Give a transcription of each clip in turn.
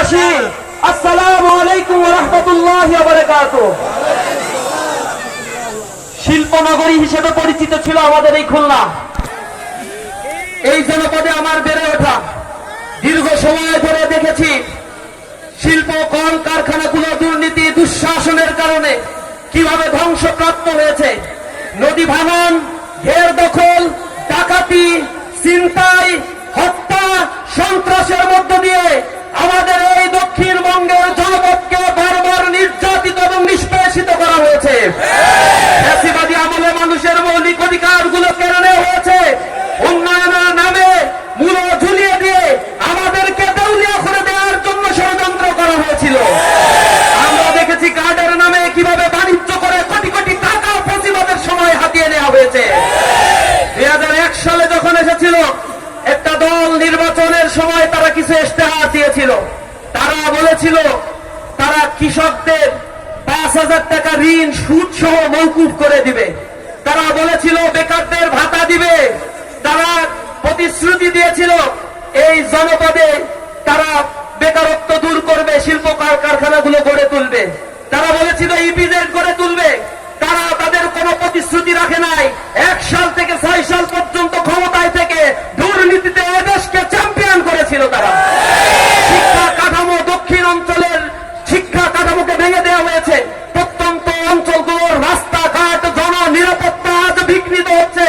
খুলনাবাসী, আসসালামু আলাইকুম ওয়া রাহমাতুল্লাহি ওয়া বারাকাতুহু। শিল্পনগরী হিসেবে পরিচিত ছিল আমাদের এই খুলনা। এই জনপদে আমার বেড়ে ওঠা, দীর্ঘ সময় ধরে দেখেছি শিল্প কল কারখানাগুলো দুর্নীতি দুঃশাসনের কারণে কিভাবে ধ্বংসপ্রাপ্ত হয়েছে। নদী ভাঙন, ঘের দখল, ডাকাতি, ছিনতাই, হত্যা, সন্ত্রাসের মধ্য দিয়ে আমাদের এই দক্ষিণবঙ্গের জনপদকে বারবার নির্যাতিত এবং নিষ্পেষিত করা হয়েছে। ফ্যাসিবাদী আমলে মানুষের মৌলিক অধিকারগুলো কেড়ে নেওয়া হয়েছে। উন্নয়নের নামে মূল্য ঝুলিয়ে দিয়ে আমাদেরকে দেউলিয়া করে দেওয়ার জন্য ষড়যন্ত্র করা হয়েছিল। আমরা দেখেছি কার্ডের নামে কিভাবে বাণিজ্য করে কোটি কোটি টাকা ফ্যাসিবাদের সময় হাতিয়ে নেওয়া হয়েছে। 2001 সালে যখন এসেছিল একটা দল, নির্বাচনের সময় তারা কিছু ইশতেহার দিয়েছিল। তারা বলেছিল তারা কৃষকদের 5,000 টাকা ঋণ সুদ সহ মওকুফ করে দিবে। তারা বলেছিল বেকারদের ভাতা দিবে। তারা প্রতিশ্রুতি দিয়েছিল এই জনপদে তারা বেকারত্ব দূর করবে, শিল্প কারখানাগুলো গড়ে তুলবে। তারা বলেছিল ইপিজেড গড়ে তুলবে। তারা তাদের কোনো প্রতিশ্রুতি রাখে নাই। 1 সাল থেকে 6 সাল পর্যন্ত ক্ষমতায় থেকে দুর্নীতিতে এদেশকে চ্যাম্পিয়ন করেছিল তারা। শিক্ষা কাঠামো, দক্ষিণ অঞ্চলের শিক্ষা কাঠামোকে ভেঙে দেওয়া হয়েছে। প্রত্যন্ত অঞ্চলগুলোর রাস্তাঘাট, জননিরাপত্তা আজ বিঘ্নিত হচ্ছে।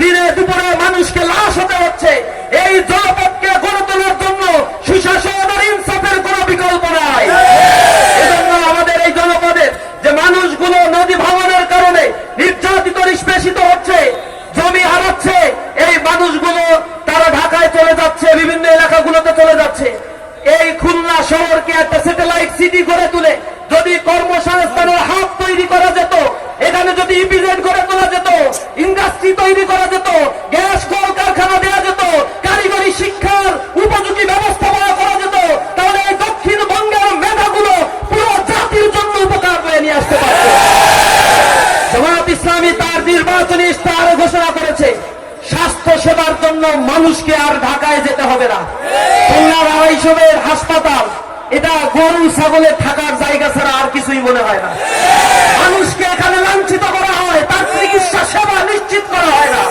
দিনে দুপুরে মানুষকে লাশ হতে হচ্ছে। এই জনপদকে গড়ে তোলার জন্য সুশাসন আর ইনসাফের কোন বিকল্প নাই। এজন্য আমাদের এই জনপদের যে মানুষগুলো নদী ভাঙনের কারণে নির্যাতিত নিষ্পেষিত হচ্ছে, জমি হারাচ্ছে, এই মানুষগুলো তারা ঢাকায় চলে যাচ্ছে, বিভিন্ন এলাকাগুলোতে চলে যাচ্ছে। এই খুলনা শহরকে একটা স্যাটেলাইট সিটি করে তুলে যদি কর্মসংস্থানের হাব তৈরি করা যেত, এখানে যদি ইপিজেড গড়ে তোলা যেত, ইন্ডাস্ট্রি তৈরি করা যেত, গ্যাস কল কারখানা দেওয়া যেত, কারিগরি শিক্ষার উপযোগী ব্যবস্থাপনা করা যেত, তাহলে এই দক্ষিণবঙ্গের মেধাগুলো পুরো জাতির জন্য উপকার বয়ে নিয়ে আসতে পারত। জামায়াত ইসলামী তার নির্বাচনী ইশতেহারে ঘোষণা করেছে স্বাস্থ্য সেবার জন্য মানুষকে আর ঢাকায় যেতে হবে না। খুলনার আড়াইশোবের হাসপাতাল এটা গরু ছাগলের থাকার জায়গা ছাড়া আর কিছুই মনে হয় না। মানুষকে এখানে লাঞ্ছিত করা হয়, তার চিকিৎসা সেবা নিশ্চিত করা হয় না।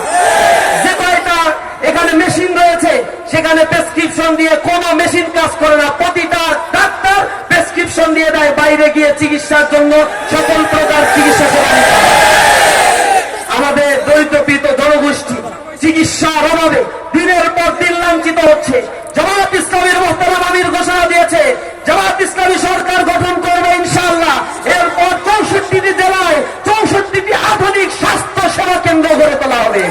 যে কয়টা এখানে মেশিন রয়েছে সেখানে প্রেসক্রিপশন দিয়ে কোন মেশিন কাজ করে না। প্রতিটা ডাক্তার প্রেসক্রিপশন দিয়ে দেয় বাইরে গিয়ে চিকিৎসার জন্য সকল প্রকার চিকিৎসা সেবা নিতে হয়। আমাদের দরিদ্রপীড়িত জনগোষ্ঠী চিকিৎসার অভাবে দিনের পর দিন লাঞ্ছিত হচ্ছে। জামায়াত ইসলামীর মোহতারাম আমির ঘোষণা দিয়েছে জামায়াত ইসলামী সরকার গঠন করবে ইনশাআল্লাহ। এরপর 64টি জেলায় 64টি আধুনিক স্বাস্থ্য সেবা কেন্দ্র গড়ে তোলা হবে।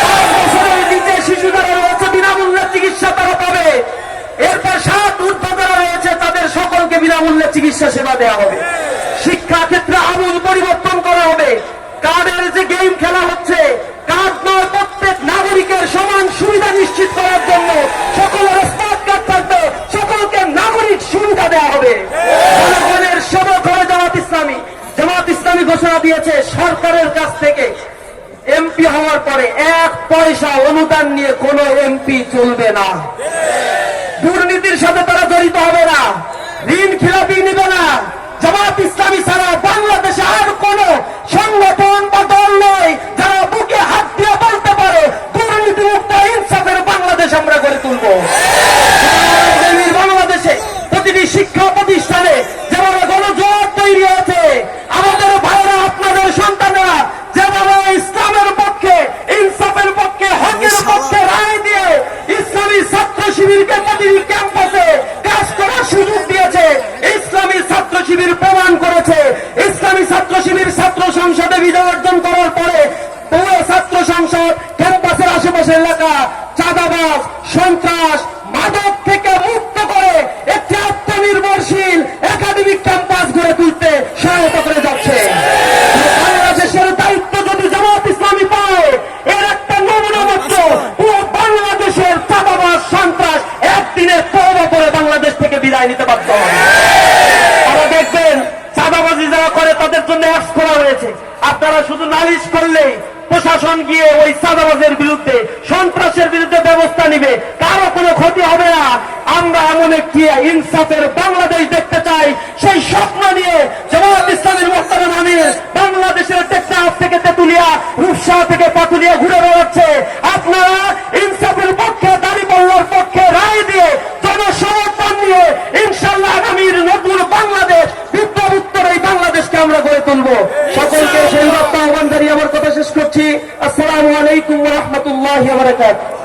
5 বছরের নিচে শিশু যারা রয়েছে বিনামূল্যে চিকিৎসা তারা পাবে। এরপর 7 ঊর্ধ্ব যারা রয়েছে তাদের সকলকে বিনামূল্যে চিকিৎসা সেবা দেওয়া হবে। শিক্ষা ক্ষেত্রে আমূল পরিবর্তন করা হবে। কার্ডের যে গেম খেলা হচ্ছে, কার্ড নয়, প্রত্যেক নাগরিকের সমান সুবিধা নিশ্চিত করার জন্য সকলের স্মার্ট কার্ড থাকবে, সকলকে নাগরিক সুবিধা দেওয়া হবে। জনগণের সেবক হবে জামাত ইসলামী। জামাত ইসলামী ঘোষণা দিয়েছে সরকারের কাছ থেকে এমপি হওয়ার পরে 1 পয়সা অনুদান নিয়ে কোন এমপি চলবে না। দুর্নীতির সাথে তারা জড়িত হবে না, ঋণ খিলাপি নিবে না। জামাত ইসলামী ছাড়া বাংলাদেশে আর কোন সংগঠন বা দল নেই যারা বুকে হাত দিয়ে বলতে পারে দুর্নীতি মুক্ত ইনসাফের বাংলাদেশ আমরা গড়ে তুলব। বাংলাদেশে প্রতিটি শিক্ষা প্রতিষ্ঠানে যেভাবে গণজোয়ার তৈরি হয়েছে, আমাদের ভাইরা আপনাদের সন্তানেরা যেভাবে ইসলামের পক্ষে, ইনসাফের পক্ষে, হকের পক্ষে রায় দিয়ে ইসলামী ছাত্র শিবিরকে প্রতিটি ক্যাম্পাসে কাজ করার সুযোগ দিয়েছে, ইসলামী ছাত্র শিবির প্রমাণ করেছে। ইসলামী ছাত্র শিবির ছাত্র সংসদে বিজয় অর্জন করার পরে পুরো ছাত্র সংসদ ক্যাম্পাসের আশেপাশের এলাকা চাঁদাবাজ, সন্ত্রাস, মাদক থেকে মুক্ত করে একটি আত্মনির্ভরশীল একাডেমিক ক্যাম্পাস গড়ে তুলতে সহায়তা করে যাচ্ছে। বাংলাদেশের দায়িত্ব যদি জামাত ইসলামী পায়, এর একটা নমুনা মাত্র পুরো বাংলাদেশের চাঁদাবাজ, সন্ত্রাস একদিনে তওবা করে বাংলাদেশ থেকে বিদায় নিতে বাধ্য হবে। আপনারা দেখবেন চাঁদাবাজি যারা করে তাদের জন্য অ্যাক্ট করা হয়েছে। আপনারা শুধু নালিশ করলেই প্রশাসন গিয়ে ওই চাঁদাবাজের বিরুদ্ধে, সন্ত্রাসের বিরুদ্ধে ব্যবস্থা নিবে। কারো কারো কোনো ক্ষতি হবে না। আমরা এমন একটি ইনসাফের বাংলাদেশ দেখতে চাই। সেই স্বপ্ন নিয়ে জামায়াত ইসলামীর মোহতারাম আমির বাংলাদেশের টেকনাফ থেকে তেতুলিয়া, রূপসা থেকে পাতুলিয়া ঘুরে বেড়াচ্ছে। আপনারা ইনসাফের পক্ষে, দাঁড়িপাল্লার পক্ষে রায় দিয়ে জনসমর্থন নিয়ে ইনশাআল্লাহ আগামীর নতুন বাংলাদেশ, বিপ্লবোত্তর এই বাংলাদেশকে আমরা গড়ে তুলব। সকলকে সেই বার্তা আহ্বান জানিয়ে আমার কথা শেষ করছি। আসসালামু আলাইকুম ওয়া রাহমাতুল্লাহি ওয়া বারাকাতুহু।